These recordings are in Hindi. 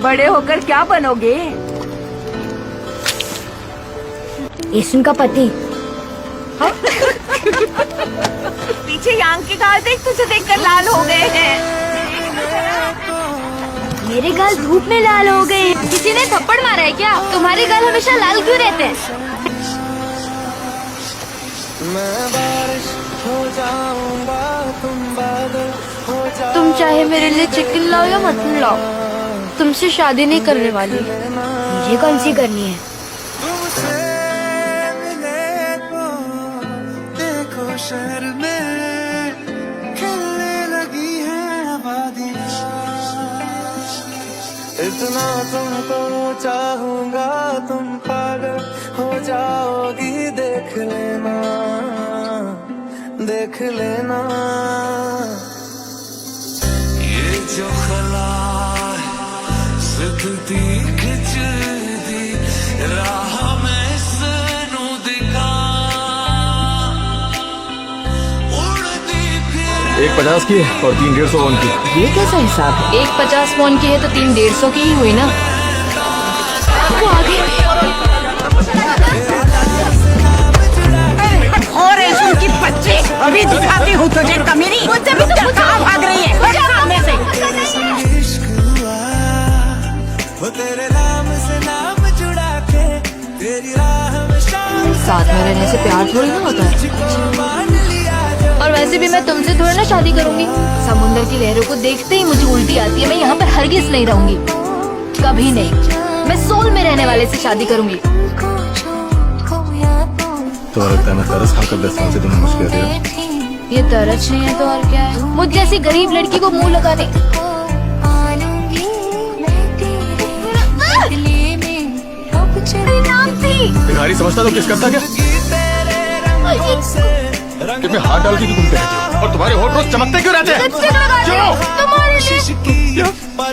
बड़े होकर क्या बनोगे? येसुन का पति। पीछे यांग के गाल देख, तुझे देखकर लाल हो गए हैं। मेरे गाल धूप में लाल हो गए। किसी ने थप्पड़ मारा है क्या? तुम्हारे गाल हमेशा लाल क्यों रहते हैं? मैं बारिश हो जाऊंगा, तुम बादल हो जाओ। तुम चाहे मेरे लिए चिकन लाओ या मटन लाओ, तुमसे शादी नहीं करने वाली। मुझे कौन सी करनी है? तुमसे मिले तो देखो शहर में खिलने लगी है आबादियाँ। इतना तुमको चाहूंगा, तुम पागल हो जाओगी। देख लेना, देख लेना। ये जो खला सिद्धि खिंचदी राह में सनू दिखा उड़ती फिर। 150 की और 3 150 वॉन की। ये कैसा हिसाब है? 150 वॉन की है तो 3 150 की ही हुई ना। वो आगे और ऐसुन की बच्चे, अभी दिखाती हूँ तुझे कमीनी। मुझसे भी तुम कहाँ भाग रही है? जा सामने से। इश्क हुआ वो तेरे नाम से नाम जुड़ा के तेरी राह में शाम साथ में रहने से प्यार थोड़ी ना होता है। मान लिया जो। और वैसे भी मैं तुमसे थोड़ी ना शादी करूंगी। समुद्र की लहरों को देखते ही मुझे उल्टी आती है। मैं यहाँ पर हरगिज नहीं रहूंगी, कभी नहीं। मैं सोल में रहने वाले से शादी करूंगी। तो लगता है मैं तरस खाकर 10 साल से तुम्हें मुश्किल दे रहा हूँ। ये तरस नहीं है तो और क्या है? मुझ जैसी गरीब लड़की को मुंह लगाने। भिखारी समझता तो किस करता क्या? कि मैं हाथ डाल के तुम पे रहती हो और तुम्हारे होठ रोज चमकते क्यों रहते हैं? तुम्हारे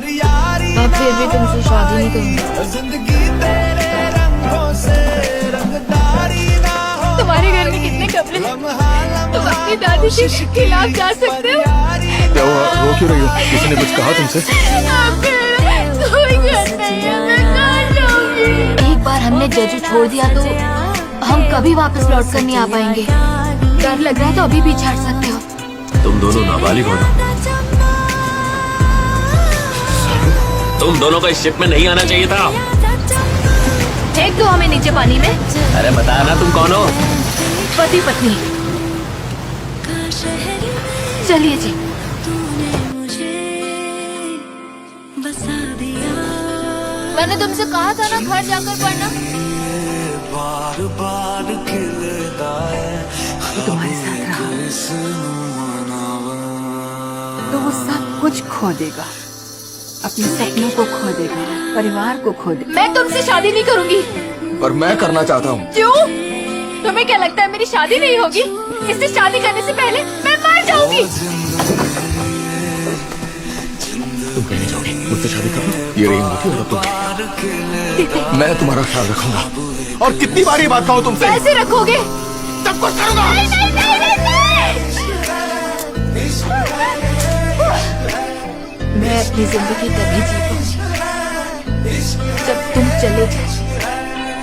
लिए। मैं फिर भी तुमसे शादी नहीं करूंगी। जिंदगी तेरे रंगों से रंगदारी ना हो। तुम्हारे घर में कितने कपड़े हैं? तुम अपनी दादी के खिलाफ जा सकते हो। क्या हुआ, रो क्यों रही हो? किसी ने कुछ कहा तुमसे? कोई घर नहीं है, मैं कहाँ जाऊंगी? एक बार हमने जेजू छोड़ दिया तो हम कभी वापस लौट कर नहीं आ पाएंगे। डर लग रहा है तो अभी भी छाड़ सकते हो। तुम दोनों नाबालिग हो ना? तुम दोनों को इस शिप में नहीं आना चाहिए था। फेंक दो हमें नीचे पानी में। अरे बताया ना तुम कौन हो। पति पत्नी। चलिए जी। मैंने तुमसे कहा था ना घर जाकर पढ़ना। बार बार खिलता है वो तुम्हारे साथ रहा मनावा। तो वो सब कुछ खो देगा, अपने सपनों को खो देगा, परिवार को खो देगा। मैं तुमसे शादी नहीं करूंगी। पर मैं करना चाहता हूँ। क्यों? तुम्हें क्या लगता है मेरी शादी नहीं होगी? इससे शादी करने से पहले मैं मर जाऊंगी। तुम कहीं नहीं जाओगी, मुझसे शादी कर लो। ये रही होगी और तुम। मैं तुम्हारा ख्याल रखूंगा। और कितनी बार ये बात कहूँ तुमसे? कैसे रखोगे? सब कुछ करूंगा। नहीं, नहीं, नहीं, नहीं, नहीं। मैं अपनी जिंदगी तभी जी पाऊंगी जब तुम चले जाओ।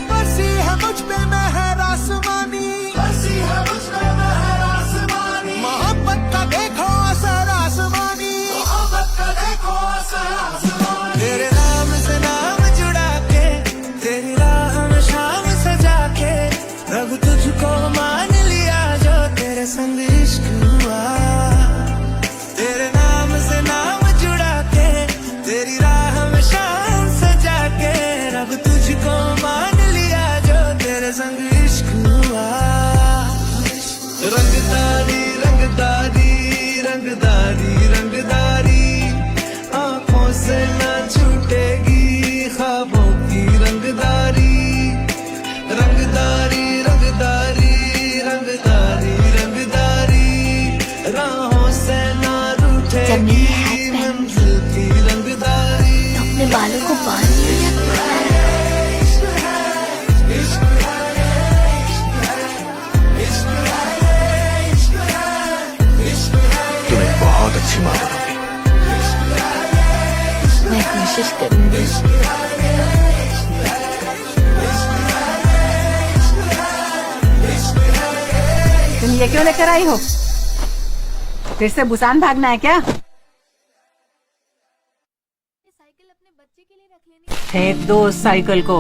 बसी है मुझ पे मेहर आसमानी, बसी है मुझ पे मेहर आसमानी। मोहब्बत का देखो असर आसमानी, मोहब्बत का देखो असर आसमानी। तेरे नाम से नाम जुड़ा के तेरी राह में शाम सजा के रब तुझको मान लिया जो तेरे संग इश्क हुआ। तेरे नाम से नाम जुड़ा के तेरी राह में शाम सजा के रब तुझको मान लिया जो तेरे संग इश्क हुआ। रंगदारी रंगदारी रंगदारी रंगदारी आंखों से ना छूटेगी ख्वाबों की रंगदारी। रंगदारी रंगदारी रंगदारी रंगदारी राहों से ना रूठेगी मंजिल की रंगदारी। अपने बालों को बांध लिया। तुम्हें बहुत अच्छी माँ बनोगी। मैं खुश कोशिश करूंगी। तुम ये क्यों लेकर आई हो? फिर से बुसान भागना है क्या? साइकिल अपने बच्चे के लिए रख लेनी। फेंक दो उस साइकिल को।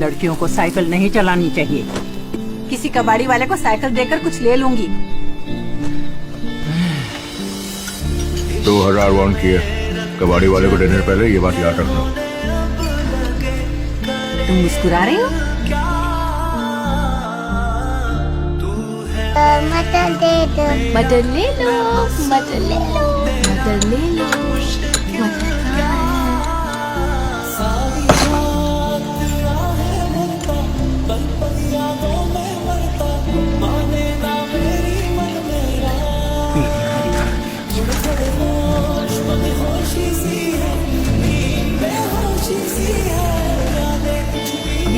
लड़कियों को साइकिल नहीं चलानी चाहिए। किसी कबाड़ी वाले को साइकिल देकर कुछ ले लूंगी। 2000 वॉन किए। कबाड़ी वाले को डिनर पहले ये बात याद रखना। तुम मुस्कुरा रही हो? मटर दे दो। मटर ले लो, मटर ले लो, मटर ले लो। मटर कहाँ है?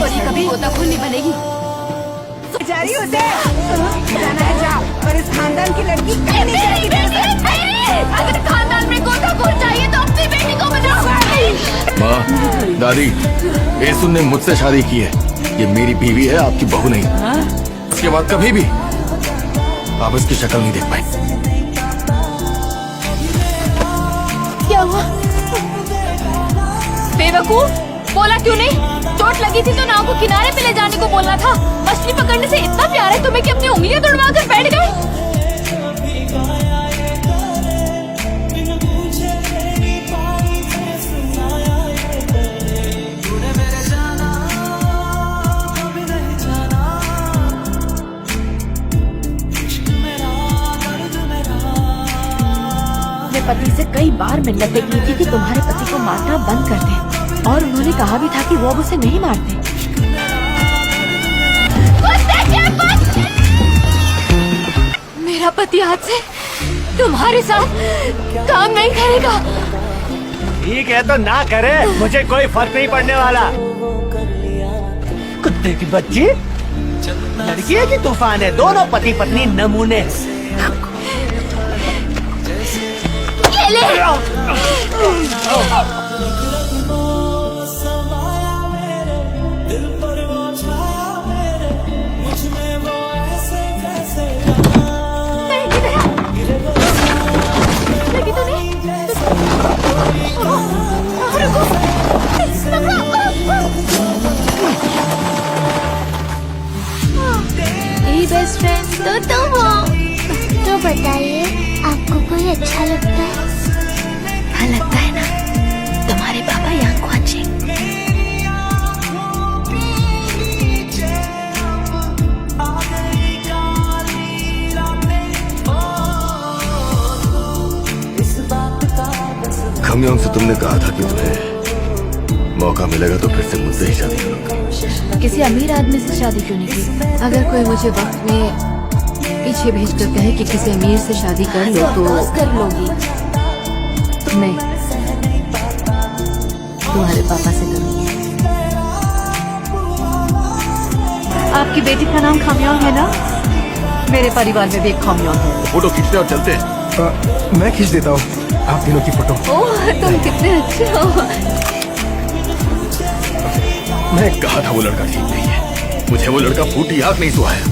और ये कभी गोताखोर नहीं बनेगी। जा रही हो जाना है जाओ, पर इस खानदान की लड़की कहीं नहीं जाएगी। अगर खानदान में गोताखोर चाहिए तो अपनी बेटी को बचाओ। माँ, दादी, येसुन ने मुझसे शादी की है। ये मेरी बीवी है, आपकी बहू नहीं। उसके बाद कभी भी आप इसकी शक्ल नहीं देख पाए। क्या हुआ? बेवकूफ, बोला क्यों नहीं? चोट लगी थी तो नाव को किनारे पे ले जाने को बोलना था। मछली पकड़ने से इतना प्यार है तुम्हें कि अपनी उंगलियां तुड़वा कर बैठ गए। अपने पति से कई बार मिन्नतें की थी कि तुम्हारे पति को मारना बंद कर दे, और उन्होंने कहा भी था कि वो अब उसे नहीं मारते। मेरा पति आज से तुम्हारे साथ काम नहीं करेगा। ठीक है तो ना करे, मुझे कोई फर्क नहीं पड़ने वाला। कुत्ते की बच्ची, लड़की है कि तूफान है? दोनों पति पत्नी नमूने। ये ले। लगी तो नहीं? बेस्ट फ्रेंड तो तुम हो। तो बताइए, आपको कोई अच्छा लगता है? हाँ लगता है ना, तुम्हारे पापा यहाँ कौन से? खमयोंग से तुमने कहा था कि तुम्हें मौका मिलेगा तो फिर से मुझसे ही शादी करूंगा। किसी अमीर आदमी से शादी क्यों नहीं की? अगर कोई मुझे वक्त में पीछे भेज कर कहे कि किसी अमीर से शादी कर लो तो कर लोगी। नहीं, तुम्हारे पापा से करूंगी। आपकी बेटी का नाम खमयोंग है ना? मेरे परिवार में भी एक खमयोंग है। फोटो खींचते और चलते हैं। मैं खींच देता हूँ आप तीनों की फोटो। ओह, तुम कितने अच्छे हो। मैं कहा था वो लड़का ठीक नहीं है। मुझे वो लड़का फूटी आंख नहीं सुहाया।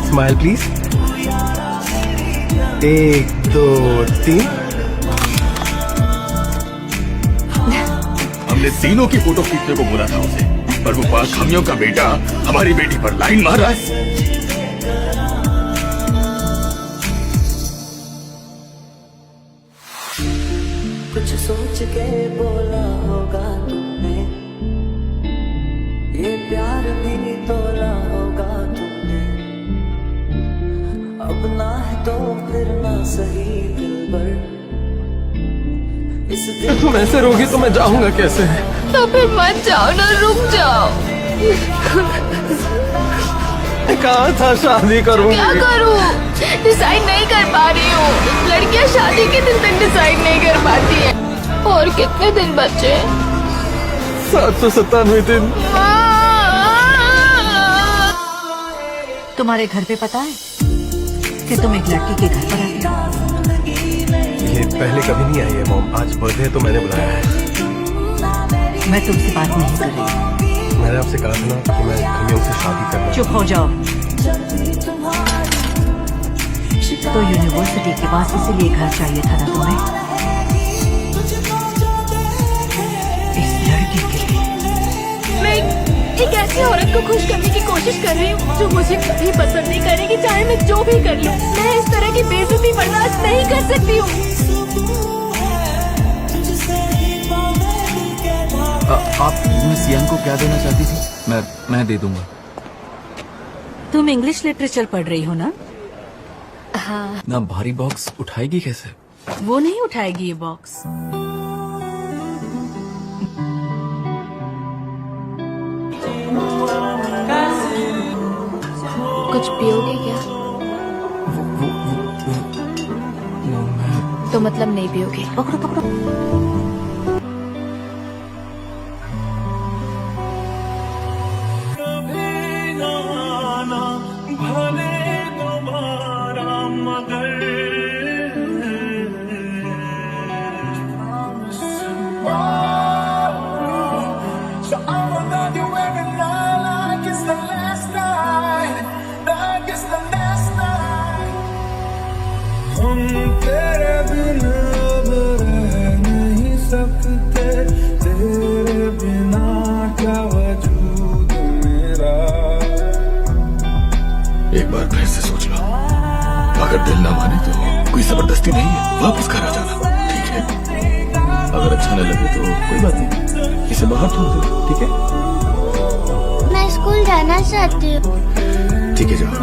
Smile please. 1 2 3। हमने तीनों की फोटो खींचने को बोला था उसे, पर वो पास खमियों का बेटा हमारी बेटी पर लाइन मार रहा है। कुछ सोच के बोला होगा तुमने, ये प्यार भी तोला होगा तुमने। अब ना है तो फिर ना सही दिलबर। इस दिल तुम ऐसे रोगी तो मैं जाऊंगा कैसे? तो फिर मत जाओ ना, रुक जाओ। कहा था शादी करूंगी। क्या करूं? डिसाइड नहीं कर पा रही हूँ। लड़कियां शादी के दिन तक डिसाइड नहीं कर पाती हैं। और कितने दिन बचे? 797 दिन। तुम्हारे घर पे पता है कि तुम एक लड़की के घर पर आते हो? ये पहले कभी नहीं आई है मॉम, आज बर्थडे है तो मैंने बुलाया है। मैं तुमसे बात नहीं कर रही। मैंने आपसे कहा था ना कि मैं खमियों से शादी करना। चुप हो जाओ। तो यूनिवर्सिटी के पास इसीलिए घर चाहिए था ना तुम्हें, इस लड़के के लिए। मैं एक ऐसी औरत को खुश करने की कोशिश कर रही हूँ जो मुझे कभी पसंद नहीं करेगी, चाहे मैं जो भी कर लूँ। मैं इस तरह की बेइज्जती बर्दाश्त नहीं कर सकती हूँ। आप मिस यंग को क्या देना चाहती थी? मैं दे दूंगा। तुम इंग्लिश लिटरेचर पढ़ रही हो ना? हाँ। ना भारी बॉक्स उठाएगी कैसे? वो नहीं उठाएगी ये बॉक्स। कुछ पियोगे क्या? तो मतलब नहीं पियोगे? पकड़ो पकड़ो। हम तेरे बिना रह नहीं सकते, तेरे बिना क्या वजूद मेरा। एक बार फिर से सोच लो, अगर दिल ना माने तो कोई जबरदस्ती नहीं है, वापस घर आ जाना, ठीक है? अगर अच्छा न लगे तो कोई बात नहीं, इसे बाहर छोड़ दो, ठीक है? मैं स्कूल जाना चाहती हूँ। ठीक है जाओ,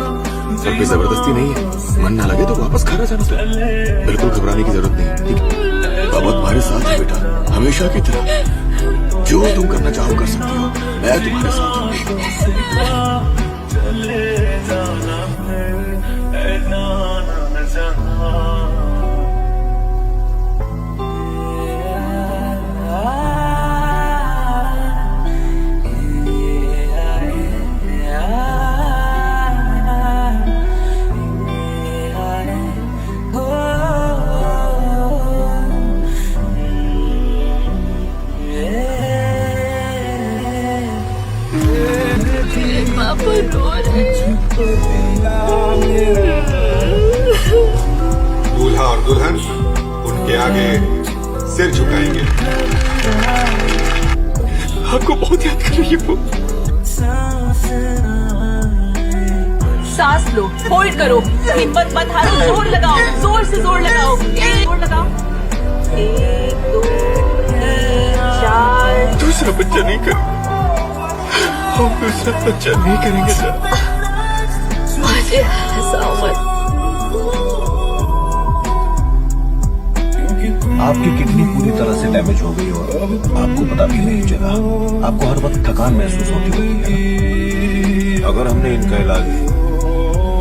सब कोई जबरदस्ती नहीं है, मन ना लगे तो वापस घर आ जाना। बिल्कुल घबराने की जरूरत नहीं है, ठीक है? बाबा तुम्हारे साथ है बेटा, हमेशा की तरह। जो तुम करना चाहो कर सकती हो, मैं तुम्हारे साथ हूँ। दूल्हा और दुल्हन उनके आगे सिर झुकाएंगे। आपको बहुत याद कर रही है वो। सांस लो, होल्ड करो, हिम्मत मत हारो, जोर लगाओ, जोर से जोर लगाओ, जोर लगाओ। 1 2 3 4। दूसरा बच्चा नहीं कर, हम दूसरा बच्चा नहीं करेंगे सर। मुझे हंसाओ मत। आपकी किडनी पूरी तरह से डैमेज हो गई और आपको पता भी नहीं चला। आपको हर वक्त थकान महसूस होती है। अगर हमने इनका इलाज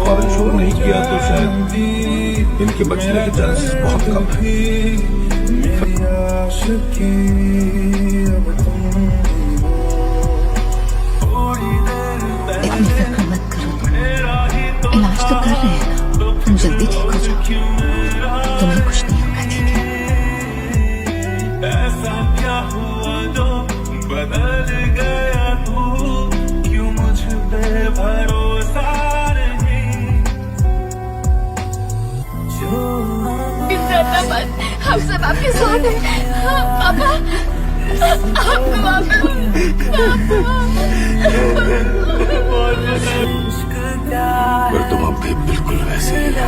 फौरन शुरू नहीं किया तो शायद इनके बचने के चांसेस बहुत कम हैं। इतनी फिक्र मत करो, इलाज तो कर रहे हैं ना, तुम जल्दी ठीक हो जाओ, तुम्हें कुछ नहीं होगा, ठीक है? ऐसा क्या हुआ जो बदल गया तू, क्यों मुझ पे भरोसा नहीं? हम सब आपके साथ हैं, पापा। पर तुम अब भी बिल्कुल वैसे ही हो।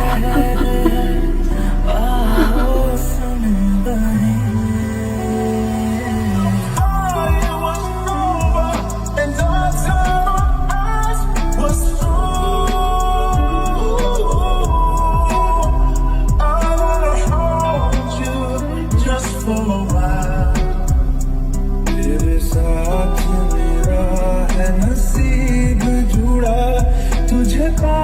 नसीब जुड़ा तुझे पा